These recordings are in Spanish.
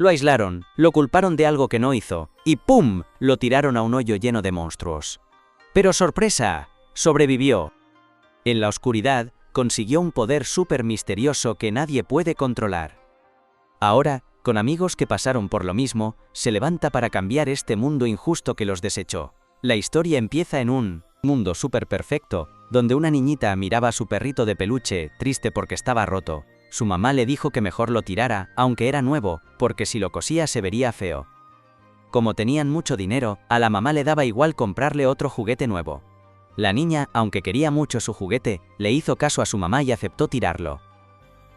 Lo aislaron, lo culparon de algo que no hizo, y ¡pum!, lo tiraron a un hoyo lleno de monstruos. Pero ¡sorpresa!, sobrevivió. En la oscuridad, consiguió un poder súper misterioso que nadie puede controlar. Ahora, con amigos que pasaron por lo mismo, se levanta para cambiar este mundo injusto que los desechó. La historia empieza en un mundo súper perfecto, donde una niñita miraba a su perrito de peluche, triste porque estaba roto. Su mamá le dijo que mejor lo tirara, aunque era nuevo, porque si lo cosía se vería feo. Como tenían mucho dinero, a la mamá le daba igual comprarle otro juguete nuevo. La niña, aunque quería mucho su juguete, le hizo caso a su mamá y aceptó tirarlo.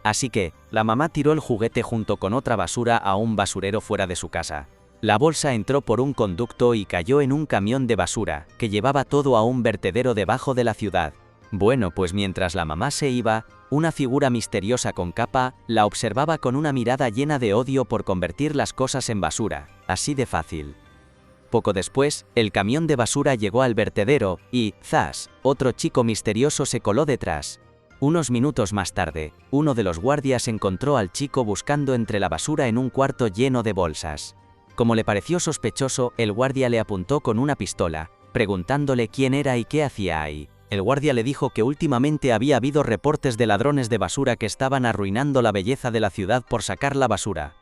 Así que, la mamá tiró el juguete junto con otra basura a un basurero fuera de su casa. La bolsa entró por un conducto y cayó en un camión de basura, que llevaba todo a un vertedero debajo de la ciudad. Bueno, pues mientras la mamá se iba, una figura misteriosa con capa la observaba con una mirada llena de odio por convertir las cosas en basura, así de fácil. Poco después, el camión de basura llegó al vertedero y, ¡zas!, otro chico misterioso se coló detrás. Unos minutos más tarde, uno de los guardias encontró al chico buscando entre la basura en un cuarto lleno de bolsas. Como le pareció sospechoso, el guardia le apuntó con una pistola, preguntándole quién era y qué hacía ahí. El guardia le dijo que últimamente había habido reportes de ladrones de basura que estaban arruinando la belleza de la ciudad por sacar la basura.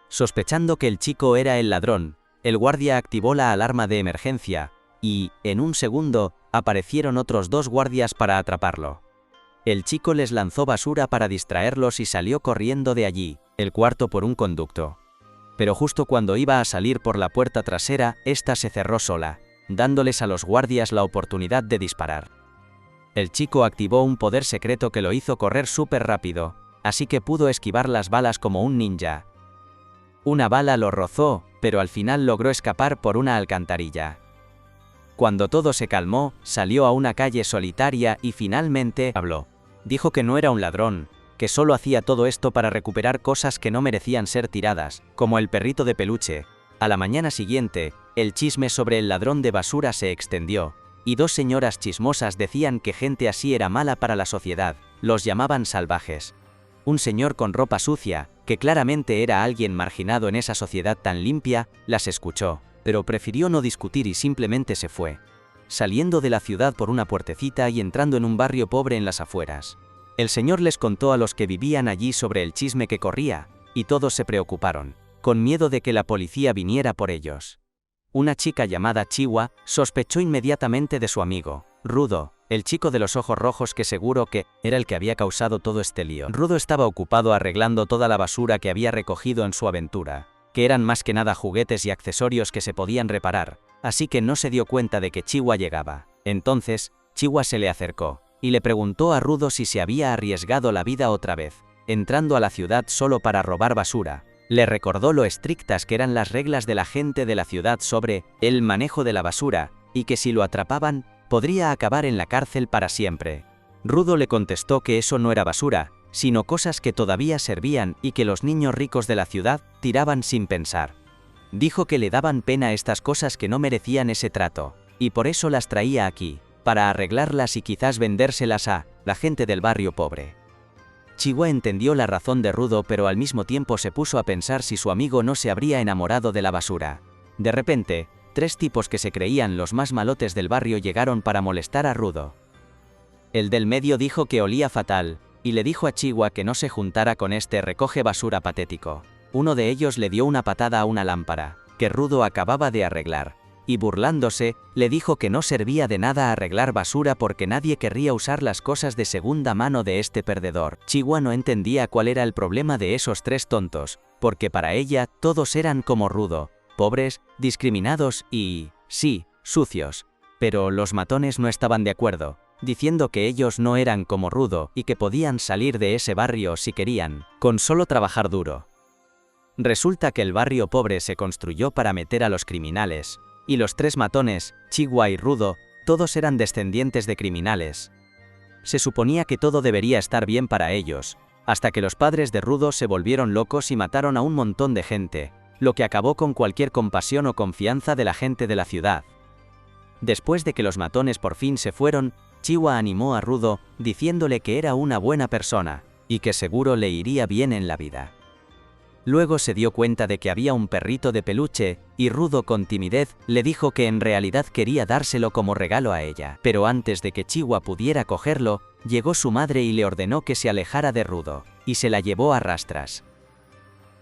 Sospechando que el chico era el ladrón, el guardia activó la alarma de emergencia, y, en un segundo, aparecieron otros dos guardias para atraparlo. El chico les lanzó basura para distraerlos y salió corriendo de allí, el cuarto por un conducto. Pero justo cuando iba a salir por la puerta trasera, esta se cerró sola, dándoles a los guardias la oportunidad de disparar. El chico activó un poder secreto que lo hizo correr súper rápido, así que pudo esquivar las balas como un ninja. Una bala lo rozó, pero al final logró escapar por una alcantarilla. Cuando todo se calmó, salió a una calle solitaria y finalmente habló. Dijo que no era un ladrón, que solo hacía todo esto para recuperar cosas que no merecían ser tiradas, como el perrito de peluche. A la mañana siguiente, el chisme sobre el ladrón de basura se extendió, y dos señoras chismosas decían que gente así era mala para la sociedad, los llamaban salvajes. Un señor con ropa sucia, que claramente era alguien marginado en esa sociedad tan limpia, las escuchó, pero prefirió no discutir y simplemente se fue, saliendo de la ciudad por una puertecita y entrando en un barrio pobre en las afueras. El señor les contó a los que vivían allí sobre el chisme que corría, y todos se preocuparon, con miedo de que la policía viniera por ellos. Una chica llamada Chiwa sospechó inmediatamente de su amigo, Rudo, el chico de los ojos rojos que seguro que era el que había causado todo este lío. Rudo estaba ocupado arreglando toda la basura que había recogido en su aventura, que eran más que nada juguetes y accesorios que se podían reparar, así que no se dio cuenta de que Chiwa llegaba. Entonces, Chiwa se le acercó, y le preguntó a Rudo si se había arriesgado la vida otra vez, entrando a la ciudad solo para robar basura. Le recordó lo estrictas que eran las reglas de la gente de la ciudad sobre el manejo de la basura, y que si lo atrapaban, podría acabar en la cárcel para siempre. Rudo le contestó que eso no era basura, sino cosas que todavía servían y que los niños ricos de la ciudad tiraban sin pensar. Dijo que le daban pena estas cosas que no merecían ese trato, y por eso las traía aquí, para arreglarlas y quizás vendérselas a la gente del barrio pobre. Chiwa entendió la razón de Rudo, pero al mismo tiempo se puso a pensar si su amigo no se habría enamorado de la basura. De repente, tres tipos que se creían los más malotes del barrio llegaron para molestar a Rudo. El del medio dijo que olía fatal, y le dijo a Chiwa que no se juntara con este recoge basura patético. Uno de ellos le dio una patada a una lámpara, que Rudo acababa de arreglar, y burlándose, le dijo que no servía de nada arreglar basura porque nadie querría usar las cosas de segunda mano de este perdedor. Chiwa no entendía cuál era el problema de esos tres tontos, porque para ella todos eran como Rudo, pobres, discriminados y, sí, sucios. Pero los matones no estaban de acuerdo, diciendo que ellos no eran como Rudo y que podían salir de ese barrio si querían, con solo trabajar duro. Resulta que el barrio pobre se construyó para meter a los criminales, y los tres matones, Chiwa y Rudo, todos eran descendientes de criminales. Se suponía que todo debería estar bien para ellos, hasta que los padres de Rudo se volvieron locos y mataron a un montón de gente, lo que acabó con cualquier compasión o confianza de la gente de la ciudad. Después de que los matones por fin se fueron, Chiwa animó a Rudo, diciéndole que era una buena persona, y que seguro le iría bien en la vida. Luego se dio cuenta de que había un perrito de peluche, y Rudo con timidez le dijo que en realidad quería dárselo como regalo a ella. Pero antes de que Chihuahua pudiera cogerlo, llegó su madre y le ordenó que se alejara de Rudo, y se la llevó a rastras.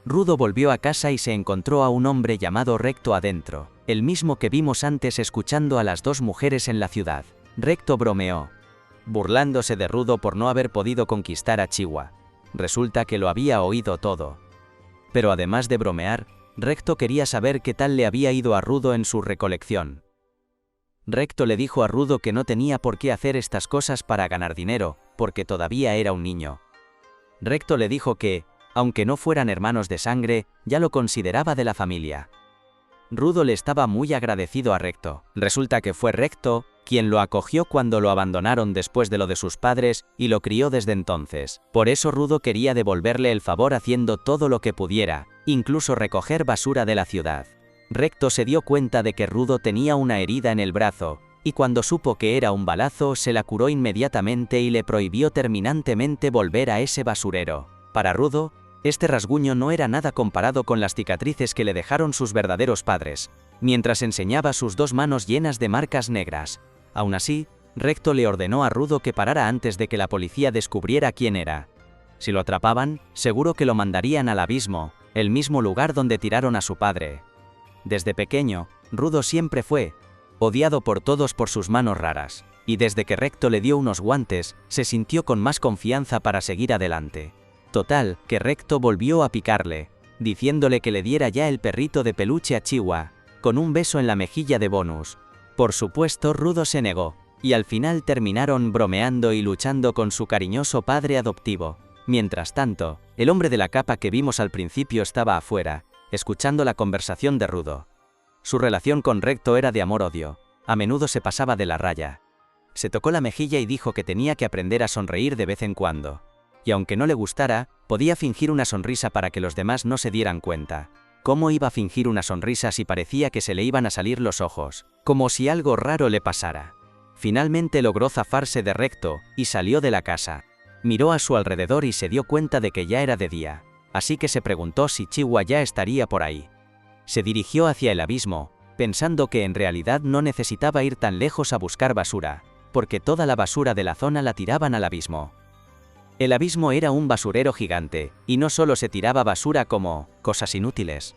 Rudo volvió a casa y se encontró a un hombre llamado Recto adentro, el mismo que vimos antes escuchando a las dos mujeres en la ciudad. Recto bromeó, burlándose de Rudo por no haber podido conquistar a Chihuahua. Resulta que lo había oído todo. Pero además de bromear, Recto quería saber qué tal le había ido a Rudo en su recolección. Recto le dijo a Rudo que no tenía por qué hacer estas cosas para ganar dinero, porque todavía era un niño. Recto le dijo que, aunque no fueran hermanos de sangre, ya lo consideraba de la familia. Rudo le estaba muy agradecido a Recto. Resulta que fue Recto quien lo acogió cuando lo abandonaron después de lo de sus padres y lo crió desde entonces. Por eso Rudo quería devolverle el favor haciendo todo lo que pudiera, incluso recoger basura de la ciudad. Recto se dio cuenta de que Rudo tenía una herida en el brazo, y cuando supo que era un balazo se la curó inmediatamente y le prohibió terminantemente volver a ese basurero. Para Rudo, este rasguño no era nada comparado con las cicatrices que le dejaron sus verdaderos padres, mientras enseñaba sus dos manos llenas de marcas negras. Aún así, Recto le ordenó a Rudo que parara antes de que la policía descubriera quién era. Si lo atrapaban, seguro que lo mandarían al abismo, el mismo lugar donde tiraron a su padre. Desde pequeño, Rudo siempre fue odiado por todos por sus manos raras, y desde que Recto le dio unos guantes, se sintió con más confianza para seguir adelante. Total, que Recto volvió a picarle, diciéndole que le diera ya el perrito de peluche a Chihuahua, con un beso en la mejilla de Bonus. Por supuesto, Rudo se negó, y al final terminaron bromeando y luchando con su cariñoso padre adoptivo. Mientras tanto, el hombre de la capa que vimos al principio estaba afuera, escuchando la conversación de Rudo. Su relación con Recto era de amor-odio, a menudo se pasaba de la raya. Se tocó la mejilla y dijo que tenía que aprender a sonreír de vez en cuando. Y aunque no le gustara, podía fingir una sonrisa para que los demás no se dieran cuenta. ¿Cómo iba a fingir una sonrisa si parecía que se le iban a salir los ojos? Como si algo raro le pasara. Finalmente logró zafarse de Recto, y salió de la casa. Miró a su alrededor y se dio cuenta de que ya era de día, así que se preguntó si Chihuahua ya estaría por ahí. Se dirigió hacia el abismo, pensando que en realidad no necesitaba ir tan lejos a buscar basura, porque toda la basura de la zona la tiraban al abismo. El abismo era un basurero gigante, y no solo se tiraba basura como cosas inútiles.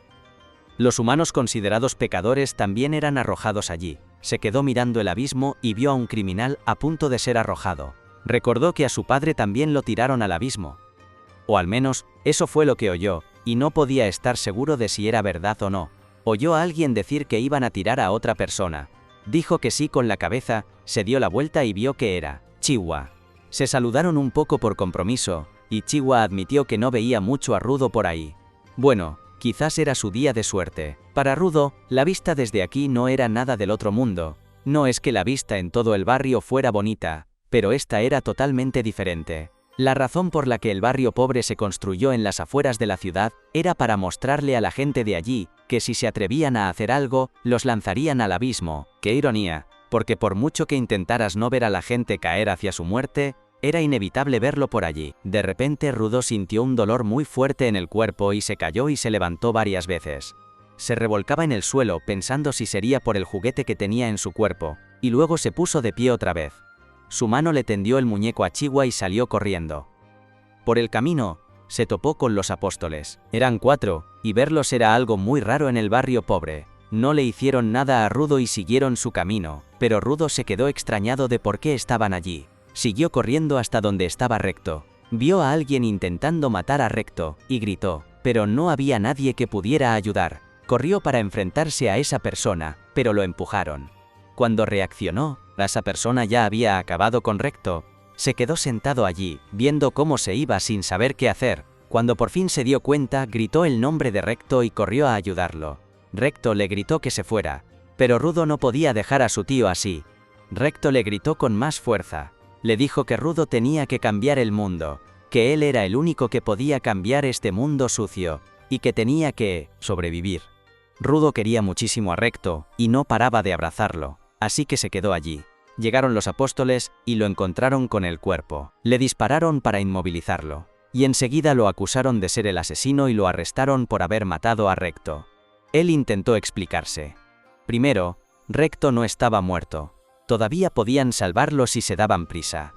Los humanos considerados pecadores también eran arrojados allí. Se quedó mirando el abismo y vio a un criminal a punto de ser arrojado. Recordó que a su padre también lo tiraron al abismo. O al menos, eso fue lo que oyó, y no podía estar seguro de si era verdad o no. Oyó a alguien decir que iban a tirar a otra persona. Dijo que sí con la cabeza, se dio la vuelta y vio que era Chihuahua. Se saludaron un poco por compromiso, y Chihuahua admitió que no veía mucho a Rudo por ahí. Bueno, quizás era su día de suerte. Para Rudo, la vista desde aquí no era nada del otro mundo. No es que la vista en todo el barrio fuera bonita, pero esta era totalmente diferente. La razón por la que el barrio pobre se construyó en las afueras de la ciudad era para mostrarle a la gente de allí que si se atrevían a hacer algo, los lanzarían al abismo. ¡Qué ironía! Porque por mucho que intentaras no ver a la gente caer hacia su muerte, era inevitable verlo por allí. De repente Rudo sintió un dolor muy fuerte en el cuerpo y se cayó y se levantó varias veces. Se revolcaba en el suelo pensando si sería por el juguete que tenía en su cuerpo, y luego se puso de pie otra vez. Su mano le tendió el muñeco a Chihuahua y salió corriendo. Por el camino, se topó con los apóstoles. Eran 4, y verlos era algo muy raro en el barrio pobre. No le hicieron nada a Rudo y siguieron su camino, pero Rudo se quedó extrañado de por qué estaban allí. Siguió corriendo hasta donde estaba Recto. Vio a alguien intentando matar a Recto, y gritó, pero no había nadie que pudiera ayudar. Corrió para enfrentarse a esa persona, pero lo empujaron. Cuando reaccionó, esa persona ya había acabado con Recto. Se quedó sentado allí, viendo cómo se iba sin saber qué hacer. Cuando por fin se dio cuenta, gritó el nombre de Recto y corrió a ayudarlo. Recto le gritó que se fuera, pero Rudo no podía dejar a su tío así. Recto le gritó con más fuerza. Le dijo que Rudo tenía que cambiar el mundo, que él era el único que podía cambiar este mundo sucio, y que tenía que sobrevivir. Rudo quería muchísimo a Recto, y no paraba de abrazarlo, así que se quedó allí. Llegaron los apóstoles, y lo encontraron con el cuerpo. Le dispararon para inmovilizarlo. y enseguida lo acusaron de ser el asesino y lo arrestaron por haber matado a Recto. Él intentó explicarse. Primero, Recto no estaba muerto. Todavía podían salvarlo si se daban prisa.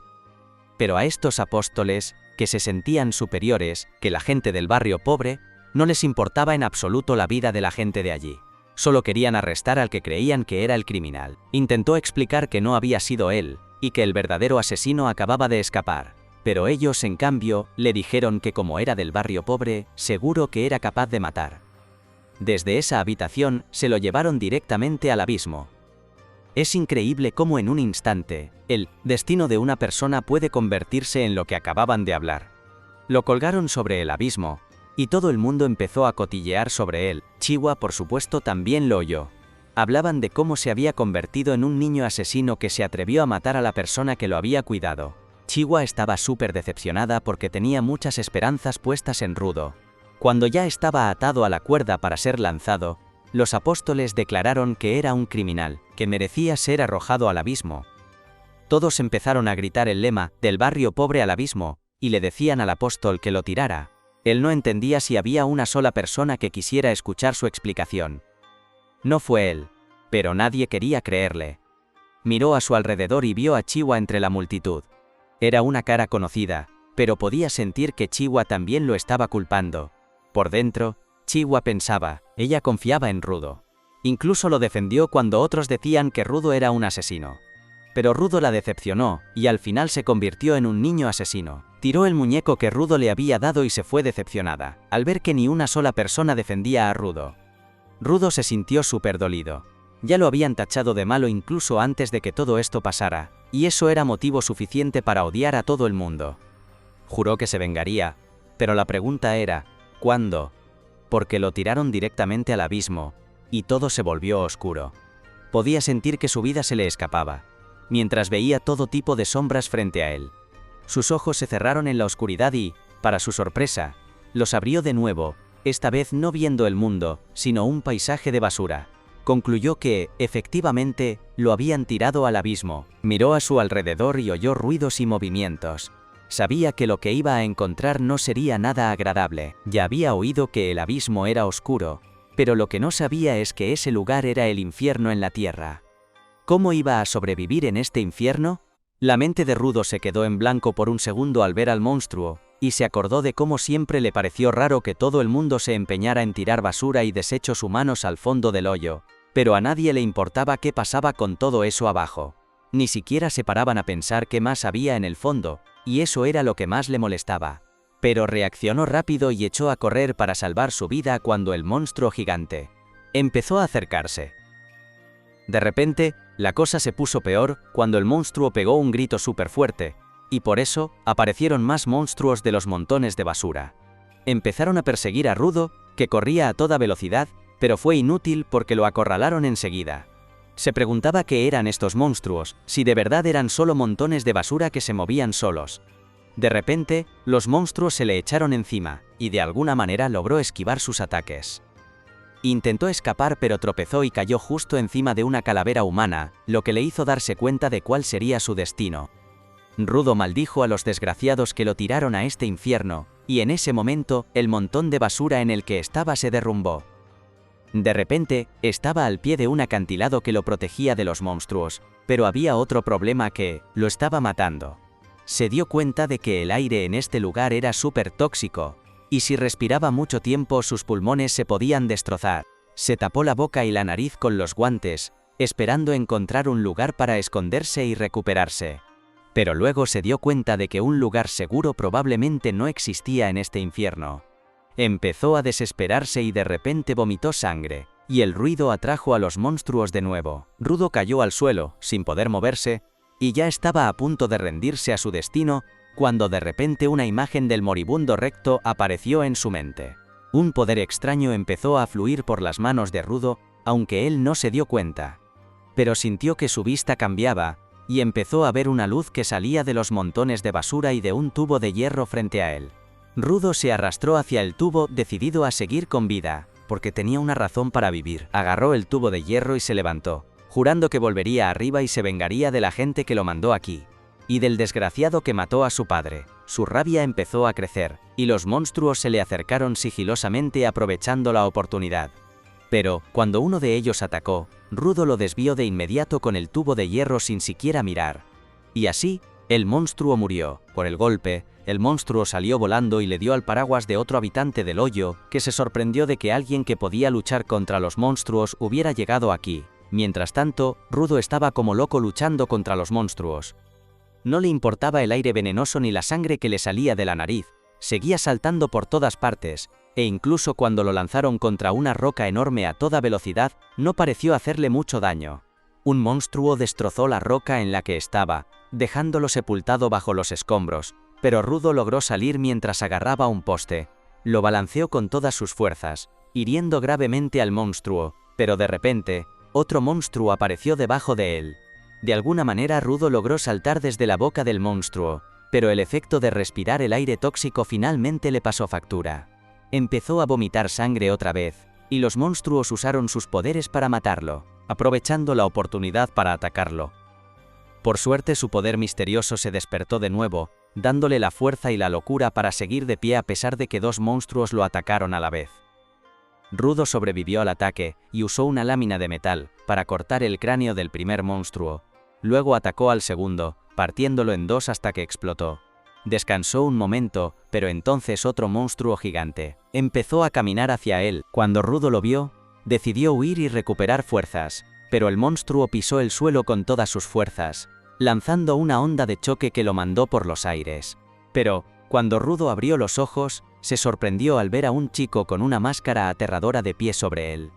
Pero a estos apóstoles, que se sentían superiores que la gente del barrio pobre, no les importaba en absoluto la vida de la gente de allí. Solo querían arrestar al que creían que era el criminal. Intentó explicar que no había sido él, y que el verdadero asesino acababa de escapar. Pero ellos, en cambio, le dijeron que como era del barrio pobre, seguro que era capaz de matar. Desde esa habitación, se lo llevaron directamente al abismo. Es increíble cómo en un instante, el destino de una persona puede convertirse en lo que acababan de hablar. Lo colgaron sobre el abismo, y todo el mundo empezó a cotillear sobre él. Chihuahua, por supuesto, también lo oyó. Hablaban de cómo se había convertido en un niño asesino que se atrevió a matar a la persona que lo había cuidado. Chihuahua estaba súper decepcionada porque tenía muchas esperanzas puestas en Rudo. Cuando ya estaba atado a la cuerda para ser lanzado, los apóstoles declararon que era un criminal, que merecía ser arrojado al abismo. Todos empezaron a gritar el lema, del barrio pobre al abismo, y le decían al apóstol que lo tirara. Él no entendía si había una sola persona que quisiera escuchar su explicación. No fue él, pero nadie quería creerle. Miró a su alrededor y vio a Chihuahua entre la multitud. Era una cara conocida, pero podía sentir que Chihuahua también lo estaba culpando. Por dentro, Chihuahua pensaba, ella confiaba en Rudo. Incluso lo defendió cuando otros decían que Rudo era un asesino. Pero Rudo la decepcionó, y al final se convirtió en un niño asesino. Tiró el muñeco que Rudo le había dado y se fue decepcionada, al ver que ni una sola persona defendía a Rudo. Rudo se sintió súper dolido. Ya lo habían tachado de malo incluso antes de que todo esto pasara, y eso era motivo suficiente para odiar a todo el mundo. Juró que se vengaría, pero la pregunta era, ¿cuándo? Porque lo tiraron directamente al abismo, y todo se volvió oscuro. Podía sentir que su vida se le escapaba, mientras veía todo tipo de sombras frente a él. Sus ojos se cerraron en la oscuridad y, para su sorpresa, los abrió de nuevo, esta vez no viendo el mundo, sino un paisaje de basura. Concluyó que, efectivamente, lo habían tirado al abismo. Miró a su alrededor y oyó ruidos y movimientos. Sabía que lo que iba a encontrar no sería nada agradable. Ya había oído que el abismo era oscuro, pero lo que no sabía es que ese lugar era el infierno en la tierra. ¿Cómo iba a sobrevivir en este infierno? La mente de Rudo se quedó en blanco por un segundo al ver al monstruo, y se acordó de cómo siempre le pareció raro que todo el mundo se empeñara en tirar basura y desechos humanos al fondo del hoyo, pero a nadie le importaba qué pasaba con todo eso abajo. Ni siquiera se paraban a pensar qué más había en el fondo, y eso era lo que más le molestaba. Pero reaccionó rápido y echó a correr para salvar su vida cuando el monstruo gigante empezó a acercarse. De repente, la cosa se puso peor cuando el monstruo pegó un grito súper fuerte, y por eso, aparecieron más monstruos de los montones de basura. Empezaron a perseguir a Rudo, que corría a toda velocidad, pero fue inútil porque lo acorralaron enseguida. Se preguntaba qué eran estos monstruos, si de verdad eran solo montones de basura que se movían solos. De repente, los monstruos se le echaron encima, y de alguna manera logró esquivar sus ataques. Intentó escapar pero tropezó y cayó justo encima de una calavera humana, lo que le hizo darse cuenta de cuál sería su destino. Rudo maldijo a los desgraciados que lo tiraron a este infierno, y en ese momento, el montón de basura en el que estaba se derrumbó. De repente, estaba al pie de un acantilado que lo protegía de los monstruos, pero había otro problema que lo estaba matando. Se dio cuenta de que el aire en este lugar era súper tóxico, y si respiraba mucho tiempo sus pulmones se podían destrozar. Se tapó la boca y la nariz con los guantes, esperando encontrar un lugar para esconderse y recuperarse. Pero luego se dio cuenta de que un lugar seguro probablemente no existía en este infierno. Empezó a desesperarse y de repente vomitó sangre, y el ruido atrajo a los monstruos de nuevo. Rudo cayó al suelo, sin poder moverse, y ya estaba a punto de rendirse a su destino, cuando de repente una imagen del moribundo Recto apareció en su mente. Un poder extraño empezó a fluir por las manos de Rudo, aunque él no se dio cuenta. Pero sintió que su vista cambiaba, y empezó a ver una luz que salía de los montones de basura y de un tubo de hierro frente a él. Rudo se arrastró hacia el tubo, decidido a seguir con vida, porque tenía una razón para vivir. Agarró el tubo de hierro y se levantó, jurando que volvería arriba y se vengaría de la gente que lo mandó aquí, y del desgraciado que mató a su padre. su rabia empezó a crecer, y los monstruos se le acercaron sigilosamente aprovechando la oportunidad. Pero, cuando uno de ellos atacó, Rudo lo desvió de inmediato con el tubo de hierro sin siquiera mirar. Y así, el monstruo murió. Por el golpe, el monstruo salió volando y le dio al paraguas de otro habitante del hoyo, que se sorprendió de que alguien que podía luchar contra los monstruos hubiera llegado aquí. Mientras tanto, Rudo estaba como loco luchando contra los monstruos. No le importaba el aire venenoso ni la sangre que le salía de la nariz, seguía saltando por todas partes, e incluso cuando lo lanzaron contra una roca enorme a toda velocidad, no pareció hacerle mucho daño. Un monstruo destrozó la roca en la que estaba, dejándolo sepultado bajo los escombros, pero Rudo logró salir mientras agarraba un poste. Lo balanceó con todas sus fuerzas, hiriendo gravemente al monstruo, pero de repente, otro monstruo apareció debajo de él. De alguna manera Rudo logró saltar desde la boca del monstruo, pero el efecto de respirar el aire tóxico finalmente le pasó factura. Empezó a vomitar sangre otra vez, y los monstruos usaron sus poderes para matarlo, aprovechando la oportunidad para atacarlo. Por suerte su poder misterioso se despertó de nuevo, dándole la fuerza y la locura para seguir de pie a pesar de que dos monstruos lo atacaron a la vez. Rudo sobrevivió al ataque y usó una lámina de metal para cortar el cráneo del primer monstruo. Luego atacó al segundo, partiéndolo en dos hasta que explotó. Descansó un momento, pero entonces otro monstruo gigante empezó a caminar hacia él. Cuando Rudo lo vio, decidió huir y recuperar fuerzas, pero el monstruo pisó el suelo con todas sus fuerzas, lanzando una onda de choque que lo mandó por los aires. Pero, cuando Rudo abrió los ojos, se sorprendió al ver a un chico con una máscara aterradora de pie sobre él.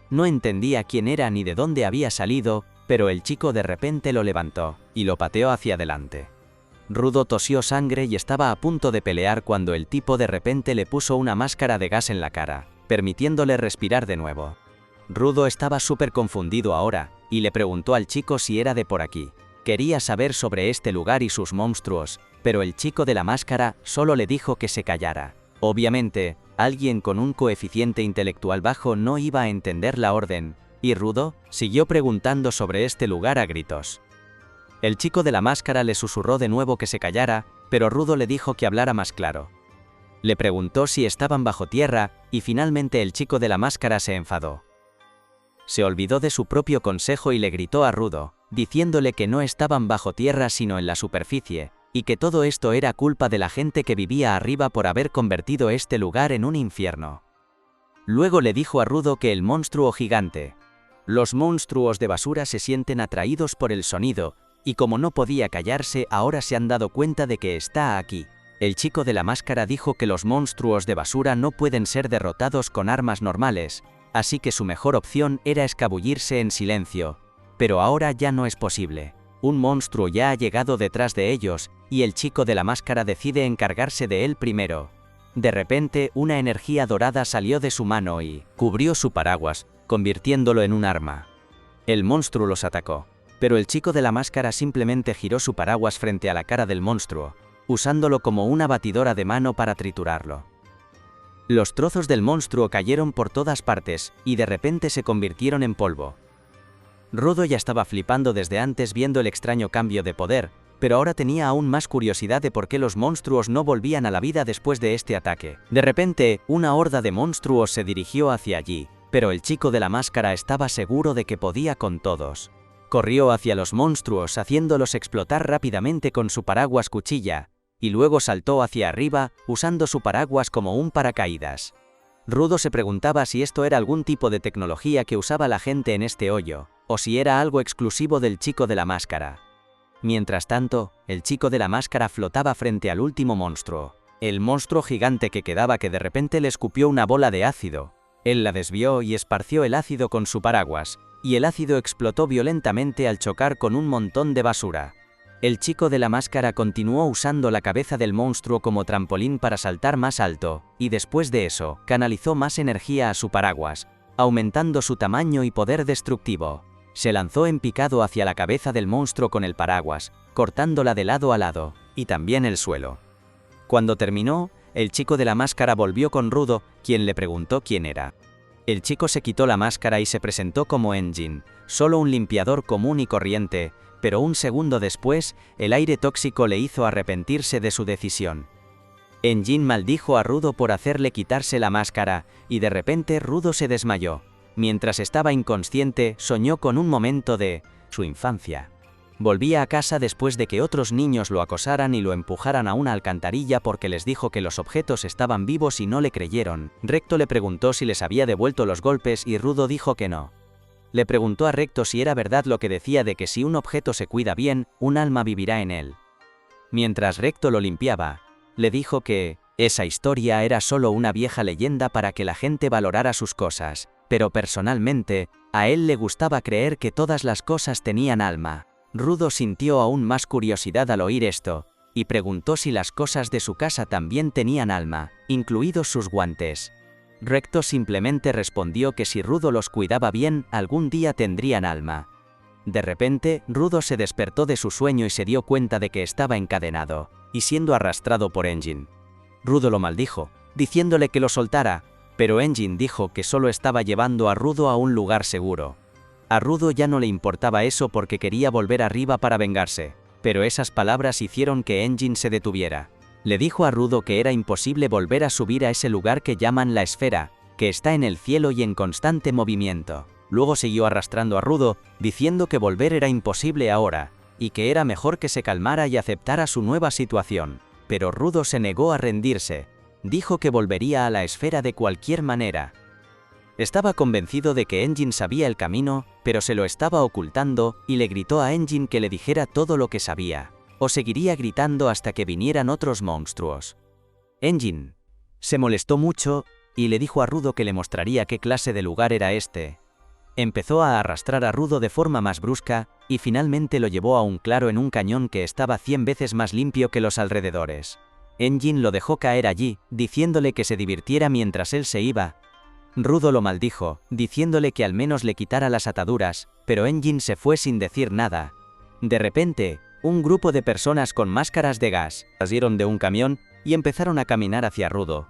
No entendía quién era ni de dónde había salido, pero el chico de repente lo levantó y lo pateó hacia adelante. Rudo tosió sangre y estaba a punto de pelear cuando el tipo de repente le puso una máscara de gas en la cara, permitiéndole respirar de nuevo. Rudo estaba súper confundido ahora, y le preguntó al chico si era de por aquí. Quería saber sobre este lugar y sus monstruos, pero el chico de la máscara solo le dijo que se callara. Obviamente, alguien con un coeficiente intelectual bajo no iba a entender la orden, y Rudo siguió preguntando sobre este lugar a gritos. El chico de la máscara le susurró de nuevo que se callara, pero Rudo le dijo que hablara más claro. Le preguntó si estaban bajo tierra, y finalmente el chico de la máscara se enfadó. Se olvidó de su propio consejo y le gritó a Rudo, diciéndole que no estaban bajo tierra sino en la superficie, y que todo esto era culpa de la gente que vivía arriba por haber convertido este lugar en un infierno. Luego le dijo a Rudo que el monstruo gigante. Los monstruos de basura se sienten atraídos por el sonido, y como no podía callarse, ahora se han dado cuenta de que está aquí. El chico de la máscara dijo que los monstruos de basura no pueden ser derrotados con armas normales, así que su mejor opción era escabullirse en silencio. Pero ahora ya no es posible. Un monstruo ya ha llegado detrás de ellos, y el chico de la máscara decide encargarse de él primero. De repente, una energía dorada salió de su mano y cubrió su paraguas, convirtiéndolo en un arma. El monstruo los atacó, pero el chico de la máscara simplemente giró su paraguas frente a la cara del monstruo, usándolo como una batidora de mano para triturarlo. Los trozos del monstruo cayeron por todas partes, y de repente se convirtieron en polvo. Rudo ya estaba flipando desde antes viendo el extraño cambio de poder, pero ahora tenía aún más curiosidad de por qué los monstruos no volvían a la vida después de este ataque. De repente, una horda de monstruos se dirigió hacia allí, pero el chico de la máscara estaba seguro de que podía con todos. Corrió hacia los monstruos haciéndolos explotar rápidamente con su paraguas cuchilla, y luego saltó hacia arriba usando su paraguas como un paracaídas. Rudo se preguntaba si esto era algún tipo de tecnología que usaba la gente en este hoyo, o si era algo exclusivo del chico de la máscara. Mientras tanto, el chico de la máscara flotaba frente al último monstruo. El monstruo gigante que quedaba que de repente le escupió una bola de ácido. Él la desvió y esparció el ácido con su paraguas, y el ácido explotó violentamente al chocar con un montón de basura. El chico de la máscara continuó usando la cabeza del monstruo como trampolín para saltar más alto, y después de eso, canalizó más energía a su paraguas, aumentando su tamaño y poder destructivo. Se lanzó en picado hacia la cabeza del monstruo con el paraguas, cortándola de lado a lado, y también el suelo. Cuando terminó, el chico de la máscara volvió con Rudo, quien le preguntó quién era. El chico se quitó la máscara y se presentó como Engine, solo un limpiador común y corriente, pero un segundo después, el aire tóxico le hizo arrepentirse de su decisión. Engin maldijo a Rudo por hacerle quitarse la máscara, y de repente Rudo se desmayó. Mientras estaba inconsciente, soñó con un momento de su infancia. Volvía a casa después de que otros niños lo acosaran y lo empujaran a una alcantarilla porque les dijo que los objetos estaban vivos y no le creyeron. Recto le preguntó si les había devuelto los golpes y Rudo dijo que no. Le preguntó a Recto si era verdad lo que decía de que si un objeto se cuida bien, un alma vivirá en él. Mientras Recto lo limpiaba, le dijo que esa historia era solo una vieja leyenda para que la gente valorara sus cosas, pero personalmente, a él le gustaba creer que todas las cosas tenían alma. Rudo sintió aún más curiosidad al oír esto, y preguntó si las cosas de su casa también tenían alma, incluidos sus guantes. Recto simplemente respondió que si Rudo los cuidaba bien, algún día tendrían alma. De repente, Rudo se despertó de su sueño y se dio cuenta de que estaba encadenado, y siendo arrastrado por Engin. Rudo lo maldijo, diciéndole que lo soltara, pero Engin dijo que solo estaba llevando a Rudo a un lugar seguro. A Rudo ya no le importaba eso porque quería volver arriba para vengarse, pero esas palabras hicieron que Engin se detuviera. Le dijo a Rudo que era imposible volver a subir a ese lugar que llaman la esfera, que está en el cielo y en constante movimiento. Luego siguió arrastrando a Rudo, diciendo que volver era imposible ahora, y que era mejor que se calmara y aceptara su nueva situación. Pero Rudo se negó a rendirse. Dijo que volvería a la esfera de cualquier manera. Estaba convencido de que Engin sabía el camino, pero se lo estaba ocultando y le gritó a Engin que le dijera todo lo que sabía, o seguiría gritando hasta que vinieran otros monstruos. Engin se molestó mucho y le dijo a Rudo que le mostraría qué clase de lugar era este. Empezó a arrastrar a Rudo de forma más brusca y finalmente lo llevó a un claro en un cañón que estaba 100 veces más limpio que los alrededores. Engin lo dejó caer allí, diciéndole que se divirtiera mientras él se iba. Rudo lo maldijo, diciéndole que al menos le quitara las ataduras, pero Engin se fue sin decir nada. De repente, un grupo de personas con máscaras de gas salieron de un camión y empezaron a caminar hacia Rudo.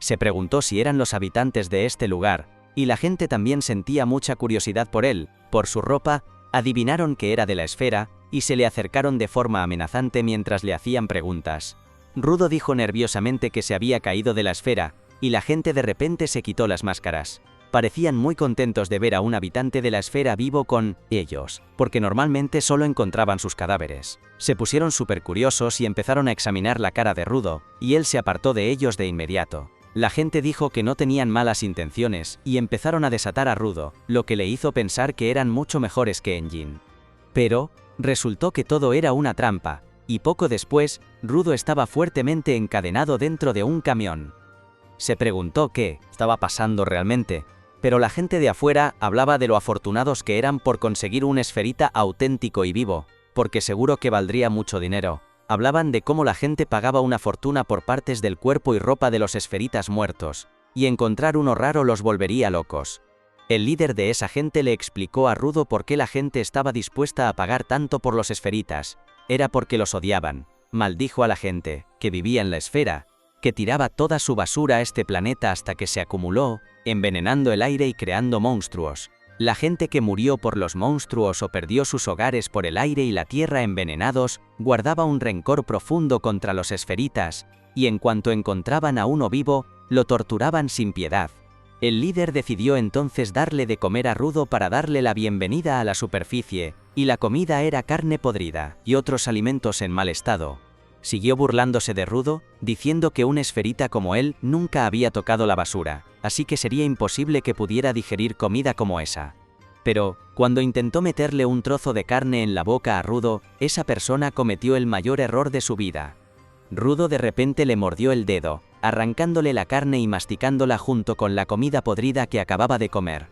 Se preguntó si eran los habitantes de este lugar, y la gente también sentía mucha curiosidad por él, por su ropa, adivinaron que era de la esfera, y se le acercaron de forma amenazante mientras le hacían preguntas. Rudo dijo nerviosamente que se había caído de la esfera, y la gente de repente se quitó las máscaras. Parecían muy contentos de ver a un habitante de la esfera vivo con ellos, porque normalmente solo encontraban sus cadáveres. Se pusieron súper curiosos y empezaron a examinar la cara de Rudo, y él se apartó de ellos de inmediato. La gente dijo que no tenían malas intenciones, y empezaron a desatar a Rudo, lo que le hizo pensar que eran mucho mejores que Engin. Pero, resultó que todo era una trampa, y poco después, Rudo estaba fuertemente encadenado dentro de un camión. Se preguntó qué estaba pasando realmente, pero la gente de afuera hablaba de lo afortunados que eran por conseguir un esferita auténtico y vivo, porque seguro que valdría mucho dinero. Hablaban de cómo la gente pagaba una fortuna por partes del cuerpo y ropa de los esferitas muertos, y encontrar uno raro los volvería locos. El líder de esa gente le explicó a Rudo por qué la gente estaba dispuesta a pagar tanto por los esferitas. Era porque los odiaban. Maldijo a la gente que vivía en la esfera, que tiraba toda su basura a este planeta hasta que se acumuló, envenenando el aire y creando monstruos. La gente que murió por los monstruos o perdió sus hogares por el aire y la tierra envenenados, guardaba un rencor profundo contra los esferitas, y en cuanto encontraban a uno vivo, lo torturaban sin piedad. El líder decidió entonces darle de comer a Rudo para darle la bienvenida a la superficie, y la comida era carne podrida y otros alimentos en mal estado. Siguió burlándose de Rudo, diciendo que un esferita como él nunca había tocado la basura, así que sería imposible que pudiera digerir comida como esa. Pero, cuando intentó meterle un trozo de carne en la boca a Rudo, esa persona cometió el mayor error de su vida. Rudo de repente le mordió el dedo, arrancándole la carne y masticándola junto con la comida podrida que acababa de comer.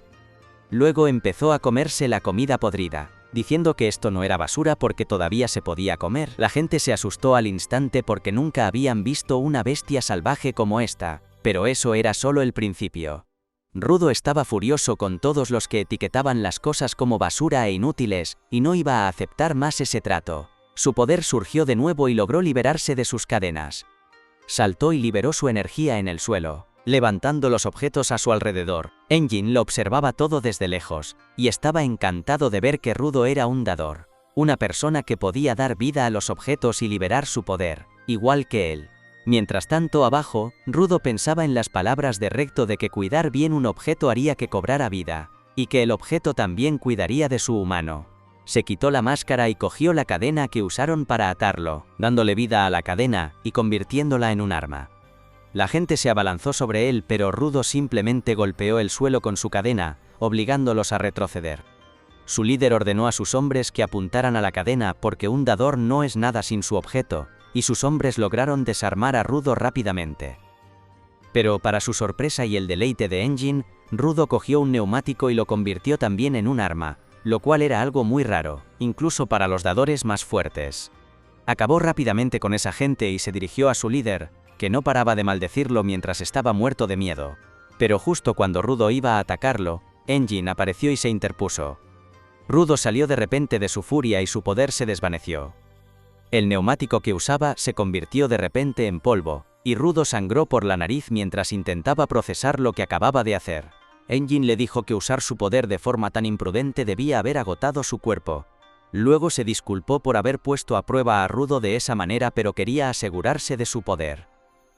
Luego empezó a comerse la comida podrida, diciendo que esto no era basura porque todavía se podía comer. La gente se asustó al instante porque nunca habían visto una bestia salvaje como esta, pero eso era solo el principio. Rudo estaba furioso con todos los que etiquetaban las cosas como basura e inútiles, y no iba a aceptar más ese trato. Su poder surgió de nuevo y logró liberarse de sus cadenas. Saltó y liberó su energía en el suelo, levantando los objetos a su alrededor. Engin lo observaba todo desde lejos, y estaba encantado de ver que Rudo era un dador. una persona que podía dar vida a los objetos y liberar su poder, igual que él. Mientras tanto abajo, Rudo pensaba en las palabras de Recto de que cuidar bien un objeto haría que cobrara vida, y que el objeto también cuidaría de su humano. Se quitó la máscara y cogió la cadena que usaron para atarlo, dándole vida a la cadena y convirtiéndola en un arma. La gente se abalanzó sobre él, pero Rudo simplemente golpeó el suelo con su cadena, obligándolos a retroceder. Su líder ordenó a sus hombres que apuntaran a la cadena porque un dador no es nada sin su objeto, y sus hombres lograron desarmar a Rudo rápidamente. Pero para su sorpresa y el deleite de Engine, Rudo cogió un neumático y lo convirtió también en un arma, lo cual era algo muy raro, incluso para los dadores más fuertes. Acabó rápidamente con esa gente y se dirigió a su líder, que no paraba de maldecirlo mientras estaba muerto de miedo. Pero justo cuando Rudo iba a atacarlo, Engine apareció y se interpuso. Rudo salió de repente de su furia y su poder se desvaneció. El neumático que usaba se convirtió de repente en polvo, y Rudo sangró por la nariz mientras intentaba procesar lo que acababa de hacer. Engine le dijo que usar su poder de forma tan imprudente debía haber agotado su cuerpo. Luego se disculpó por haber puesto a prueba a Rudo de esa manera, pero quería asegurarse de su poder.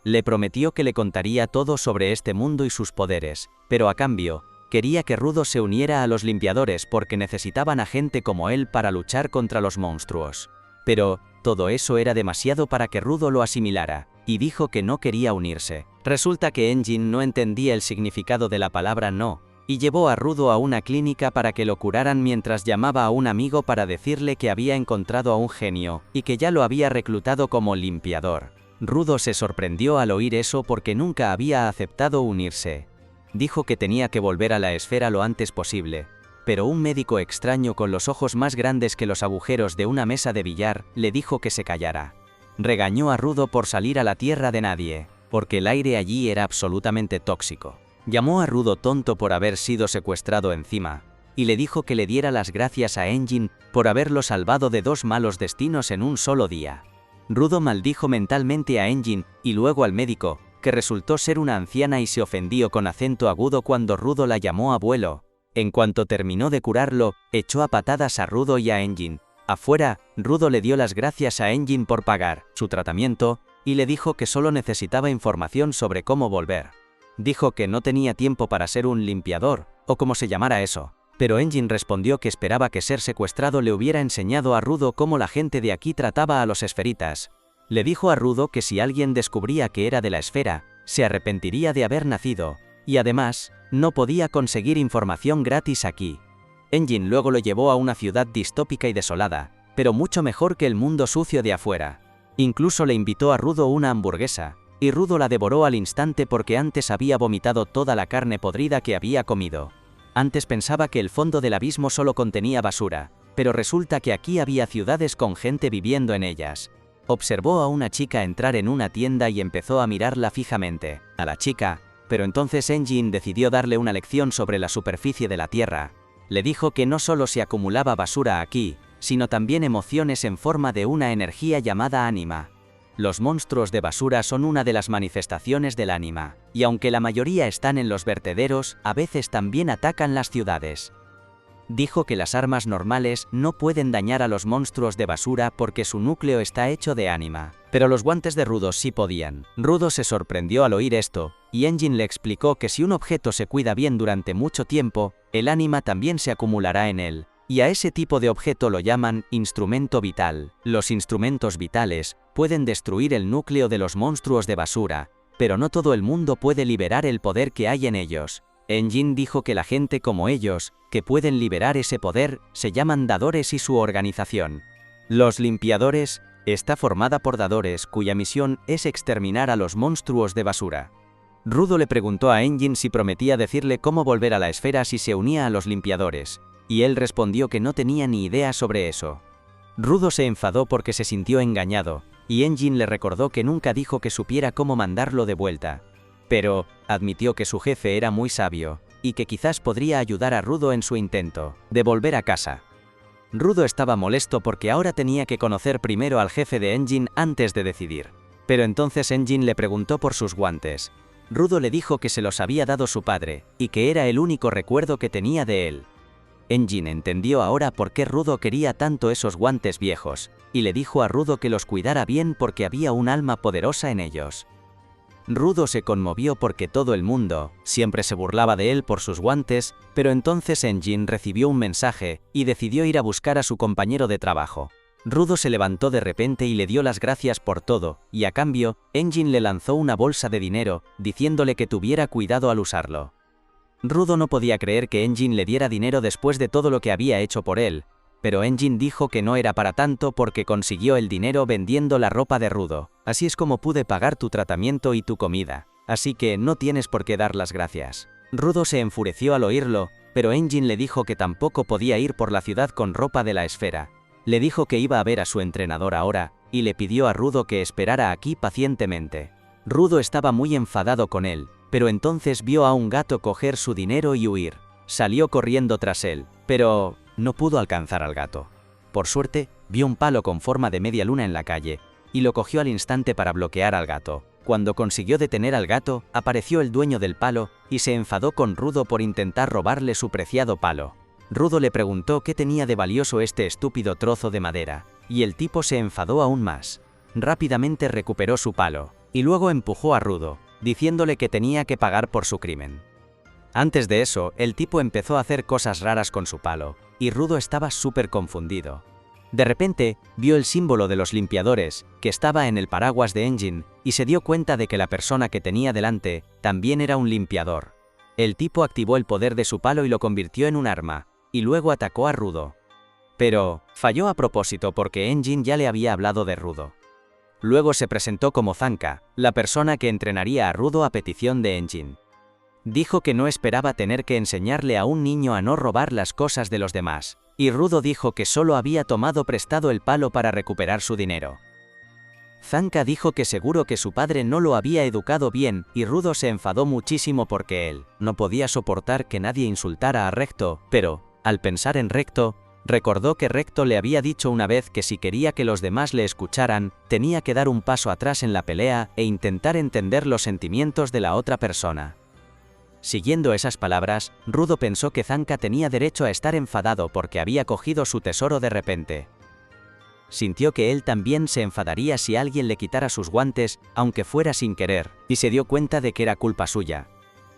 Le prometió que le contaría todo sobre este mundo y sus poderes, pero a cambio, quería que Rudo se uniera a los limpiadores porque necesitaban a gente como él para luchar contra los monstruos. Pero todo eso era demasiado para que Rudo lo asimilara, y dijo que no quería unirse. Resulta que Engine no entendía el significado de la palabra no, y llevó a Rudo a una clínica para que lo curaran mientras llamaba a un amigo para decirle que había encontrado a un genio, y que ya lo había reclutado como limpiador. Rudo se sorprendió al oír eso porque nunca había aceptado unirse. Dijo que tenía que volver a la esfera lo antes posible, pero un médico extraño con los ojos más grandes que los agujeros de una mesa de billar le dijo que se callara. Regañó a Rudo por salir a la tierra de nadie, porque el aire allí era absolutamente tóxico. Llamó a Rudo tonto por haber sido secuestrado encima, y le dijo que le diera las gracias a Engine por haberlo salvado de 2 malos destinos en un solo día. Rudo maldijo mentalmente a Engine y luego al médico, que resultó ser una anciana y se ofendió con acento agudo cuando Rudo la llamó abuelo. En cuanto terminó de curarlo, echó a patadas a Rudo y a Engine. Afuera, Rudo le dio las gracias a Engine por pagar su tratamiento, y le dijo que solo necesitaba información sobre cómo volver. Dijo que no tenía tiempo para ser un limpiador, o como se llamara eso, pero Engine respondió que esperaba que ser secuestrado le hubiera enseñado a Rudo cómo la gente de aquí trataba a los esferitas. Le dijo a Rudo que si alguien descubría que era de la esfera, se arrepentiría de haber nacido, y además, no podía conseguir información gratis aquí. Engine luego lo llevó a una ciudad distópica y desolada, pero mucho mejor que el mundo sucio de afuera. Incluso le invitó a Rudo una hamburguesa, y Rudo la devoró al instante porque antes había vomitado toda la carne podrida que había comido. Antes pensaba que el fondo del abismo solo contenía basura, pero resulta que aquí había ciudades con gente viviendo en ellas. Observó a una chica entrar en una tienda y empezó a mirarla fijamente, a la chica, pero entonces Engine decidió darle una lección sobre la superficie de la Tierra. Le dijo que no solo se acumulaba basura aquí, sino también emociones en forma de una energía llamada ánima. Los monstruos de basura son una de las manifestaciones del ánima, y aunque la mayoría están en los vertederos, a veces también atacan las ciudades. Dijo que las armas normales no pueden dañar a los monstruos de basura porque su núcleo está hecho de ánima, pero los guantes de Rudo sí podían. Rudo se sorprendió al oír esto, y Engine le explicó que si un objeto se cuida bien durante mucho tiempo, el ánima también se acumulará en él, y a ese tipo de objeto lo llaman instrumento vital. Los instrumentos vitales pueden destruir el núcleo de los monstruos de basura, pero no todo el mundo puede liberar el poder que hay en ellos. Engine dijo que la gente como ellos, que pueden liberar ese poder, se llaman dadores y su organización. Los limpiadores está formada por dadores cuya misión es exterminar a los monstruos de basura. Rudo le preguntó a Engine si prometía decirle cómo volver a la esfera si se unía a los limpiadores, y él respondió que no tenía ni idea sobre eso. Rudo se enfadó porque se sintió engañado, y Engine le recordó que nunca dijo que supiera cómo mandarlo de vuelta. Pero admitió que su jefe era muy sabio, y que quizás podría ayudar a Rudo en su intento de volver a casa. Rudo estaba molesto porque ahora tenía que conocer primero al jefe de Engine antes de decidir. Pero entonces Engine le preguntó por sus guantes. Rudo le dijo que se los había dado su padre, y que era el único recuerdo que tenía de él. Engin entendió ahora por qué Rudo quería tanto esos guantes viejos, y le dijo a Rudo que los cuidara bien porque había un alma poderosa en ellos. Rudo se conmovió porque todo el mundo siempre se burlaba de él por sus guantes, pero entonces Engin recibió un mensaje y decidió ir a buscar a su compañero de trabajo. Rudo se levantó de repente y le dio las gracias por todo, y a cambio, Engin le lanzó una bolsa de dinero, diciéndole que tuviera cuidado al usarlo. Rudo no podía creer que Engin le diera dinero después de todo lo que había hecho por él, pero Engin dijo que no era para tanto porque consiguió el dinero vendiendo la ropa de Rudo. Así es como pude pagar tu tratamiento y tu comida, así que no tienes por qué dar las gracias. Rudo se enfureció al oírlo, pero Engin le dijo que tampoco podía ir por la ciudad con ropa de la esfera. Le dijo que iba a ver a su entrenador ahora, y le pidió a Rudo que esperara aquí pacientemente. Rudo estaba muy enfadado con él, pero entonces vio a un gato coger su dinero y huir. Salió corriendo tras él, pero no pudo alcanzar al gato. Por suerte, vio un palo con forma de media luna en la calle, y lo cogió al instante para bloquear al gato. Cuando consiguió detener al gato, apareció el dueño del palo, y se enfadó con Rudo por intentar robarle su preciado palo. Rudo le preguntó qué tenía de valioso este estúpido trozo de madera, y el tipo se enfadó aún más. Rápidamente recuperó su palo, y luego empujó a Rudo, diciéndole que tenía que pagar por su crimen. Antes de eso, el tipo empezó a hacer cosas raras con su palo, y Rudo estaba súper confundido. De repente, vio el símbolo de los limpiadores, que estaba en el paraguas de Engin, y se dio cuenta de que la persona que tenía delante también era un limpiador. El tipo activó el poder de su palo y lo convirtió en un arma, y luego atacó a Rudo. Pero falló a propósito porque Engin ya le había hablado de Rudo. Luego se presentó como Zanka, la persona que entrenaría a Rudo a petición de Engin. Dijo que no esperaba tener que enseñarle a un niño a no robar las cosas de los demás, y Rudo dijo que solo había tomado prestado el palo para recuperar su dinero. Zanka dijo que seguro que su padre no lo había educado bien, y Rudo se enfadó muchísimo porque él no podía soportar que nadie insultara a Recto, pero, al pensar en Recto, recordó que Recto le había dicho una vez que si quería que los demás le escucharan, tenía que dar un paso atrás en la pelea e intentar entender los sentimientos de la otra persona. Siguiendo esas palabras, Rudo pensó que Zanka tenía derecho a estar enfadado porque había cogido su tesoro de repente. Sintió que él también se enfadaría si alguien le quitara sus guantes, aunque fuera sin querer, y se dio cuenta de que era culpa suya.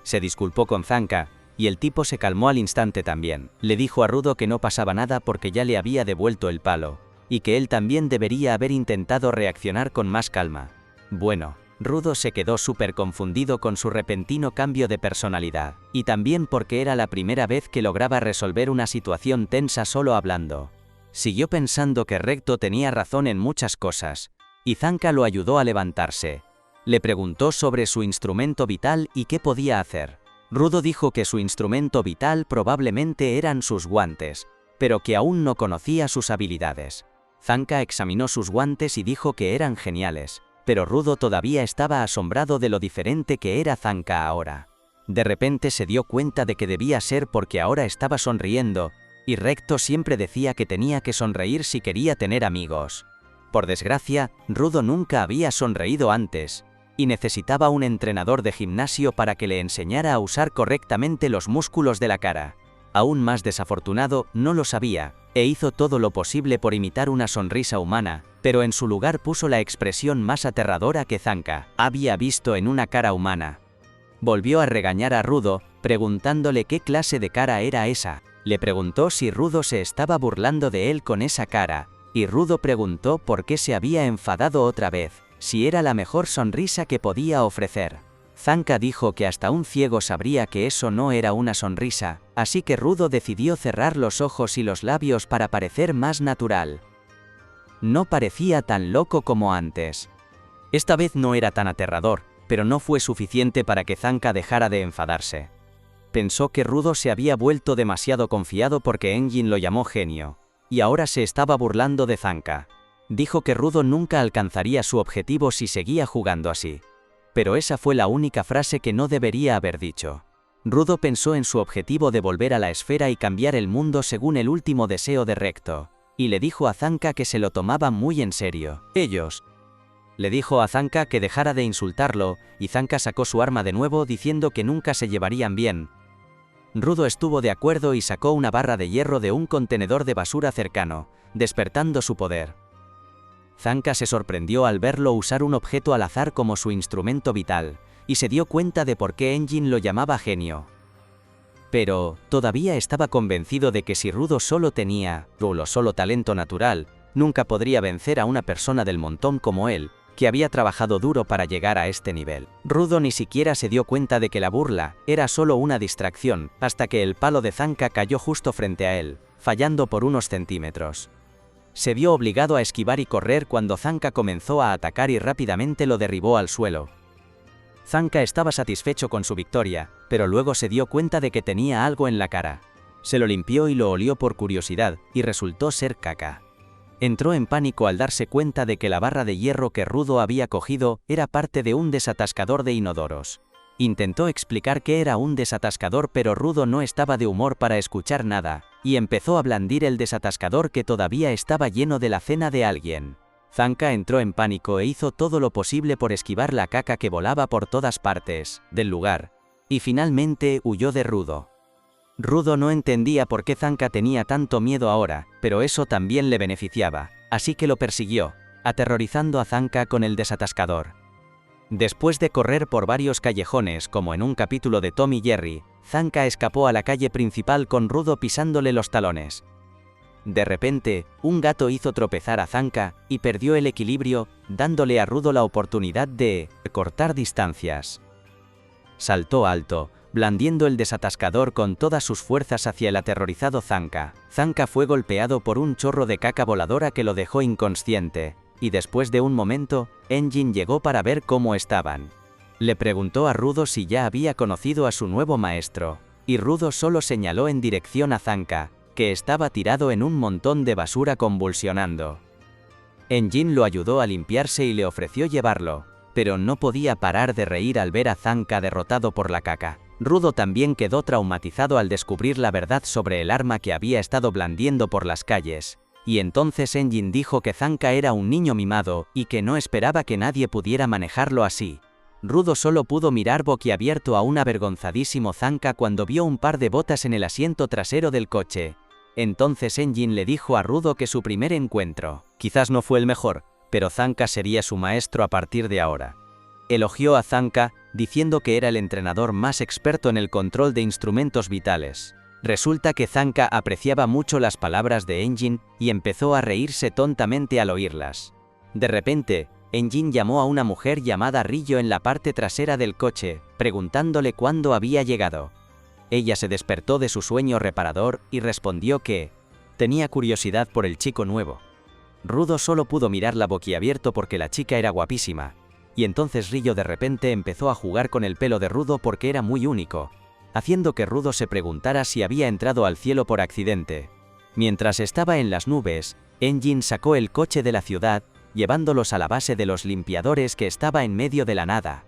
Se disculpó con Zanka, y el tipo se calmó al instante también. Le dijo a Rudo que no pasaba nada porque ya le había devuelto el palo, y que él también debería haber intentado reaccionar con más calma. Bueno, Rudo se quedó súper confundido con su repentino cambio de personalidad, y también porque era la primera vez que lograba resolver una situación tensa solo hablando. Siguió pensando que Recto tenía razón en muchas cosas, y Zanka lo ayudó a levantarse. Le preguntó sobre su instrumento vital y qué podía hacer. Rudo dijo que su instrumento vital probablemente eran sus guantes, pero que aún no conocía sus habilidades. Zanka examinó sus guantes y dijo que eran geniales, pero Rudo todavía estaba asombrado de lo diferente que era Zanka ahora. De repente se dio cuenta de que debía ser porque ahora estaba sonriendo, y Recto siempre decía que tenía que sonreír si quería tener amigos. Por desgracia, Rudo nunca había sonreído antes, y necesitaba un entrenador de gimnasio para que le enseñara a usar correctamente los músculos de la cara. Aún más desafortunado, no lo sabía, e hizo todo lo posible por imitar una sonrisa humana, pero en su lugar puso la expresión más aterradora que Zanka había visto en una cara humana. Volvió a regañar a Rudo, preguntándole qué clase de cara era esa. Le preguntó si Rudo se estaba burlando de él con esa cara, y Rudo preguntó por qué se había enfadado otra vez, si era la mejor sonrisa que podía ofrecer. Zanka dijo que hasta un ciego sabría que eso no era una sonrisa, así que Rudo decidió cerrar los ojos y los labios para parecer más natural. No parecía tan loco como antes. Esta vez no era tan aterrador, pero no fue suficiente para que Zanka dejara de enfadarse. Pensó que Rudo se había vuelto demasiado confiado porque Engin lo llamó genio, y ahora se estaba burlando de Zanka. Dijo que Rudo nunca alcanzaría su objetivo si seguía jugando así. Pero esa fue la única frase que no debería haber dicho. Rudo pensó en su objetivo de volver a la esfera y cambiar el mundo según el último deseo de Recto, y le dijo a Zanka que se lo tomaba muy en serio. Ellos. Le dijo a Zanka que dejara de insultarlo, y Zanka sacó su arma de nuevo diciendo que nunca se llevarían bien. Rudo estuvo de acuerdo y sacó una barra de hierro de un contenedor de basura cercano, despertando su poder. Zanka se sorprendió al verlo usar un objeto al azar como su instrumento vital, y se dio cuenta de por qué Engin lo llamaba genio. Pero, todavía estaba convencido de que si Rudo solo tenía, solo talento natural, nunca podría vencer a una persona del montón como él, que había trabajado duro para llegar a este nivel. Rudo ni siquiera se dio cuenta de que la burla era solo una distracción, hasta que el palo de Zanka cayó justo frente a él, fallando por unos centímetros. Se vio obligado a esquivar y correr cuando Zanka comenzó a atacar y rápidamente lo derribó al suelo. Zanka estaba satisfecho con su victoria, pero luego se dio cuenta de que tenía algo en la cara. Se lo limpió y lo olió por curiosidad, y resultó ser caca. Entró en pánico al darse cuenta de que la barra de hierro que Rudo había cogido era parte de un desatascador de inodoros. Intentó explicar qué era un desatascador, pero Rudo no estaba de humor para escuchar nada, y empezó a blandir el desatascador que todavía estaba lleno de la cena de alguien. Zanka entró en pánico e hizo todo lo posible por esquivar la caca que volaba por todas partes del lugar, y finalmente huyó de Rudo. Rudo no entendía por qué Zanka tenía tanto miedo ahora, pero eso también le beneficiaba, así que lo persiguió, aterrorizando a Zanka con el desatascador. Después de correr por varios callejones como en un capítulo de Tom y Jerry, Zanka escapó a la calle principal con Rudo pisándole los talones. De repente, un gato hizo tropezar a Zanka y perdió el equilibrio, dándole a Rudo la oportunidad de cortar distancias. Saltó alto, blandiendo el desatascador con todas sus fuerzas hacia el aterrorizado Zanka. Zanka fue golpeado por un chorro de caca voladora que lo dejó inconsciente, y después de un momento, Engin llegó para ver cómo estaban. Le preguntó a Rudo si ya había conocido a su nuevo maestro, y Rudo solo señaló en dirección a Zanka, que estaba tirado en un montón de basura convulsionando. Engin lo ayudó a limpiarse y le ofreció llevarlo, pero no podía parar de reír al ver a Zanka derrotado por la caca. Rudo también quedó traumatizado al descubrir la verdad sobre el arma que había estado blandiendo por las calles, y entonces Engin dijo que Zanka era un niño mimado y que no esperaba que nadie pudiera manejarlo así. Rudo solo pudo mirar boquiabierto a un avergonzadísimo Zanka cuando vio un par de botas en el asiento trasero del coche. Entonces Engin le dijo a Rudo que su primer encuentro quizás no fue el mejor, pero Zanka sería su maestro a partir de ahora. Elogió a Zanka, diciendo que era el entrenador más experto en el control de instrumentos vitales. Resulta que Zanka apreciaba mucho las palabras de Engin y empezó a reírse tontamente al oírlas. De repente, Engin llamó a una mujer llamada Rillo en la parte trasera del coche, preguntándole cuándo había llegado. Ella se despertó de su sueño reparador y respondió que tenía curiosidad por el chico nuevo. Rudo solo pudo mirarla boquiabierto porque la chica era guapísima, y entonces Rillo de repente empezó a jugar con el pelo de Rudo porque era muy único, haciendo que Rudo se preguntara si había entrado al cielo por accidente. Mientras estaba en las nubes, Engin sacó el coche de la ciudad, llevándolos a la base de los limpiadores que estaba en medio de la nada.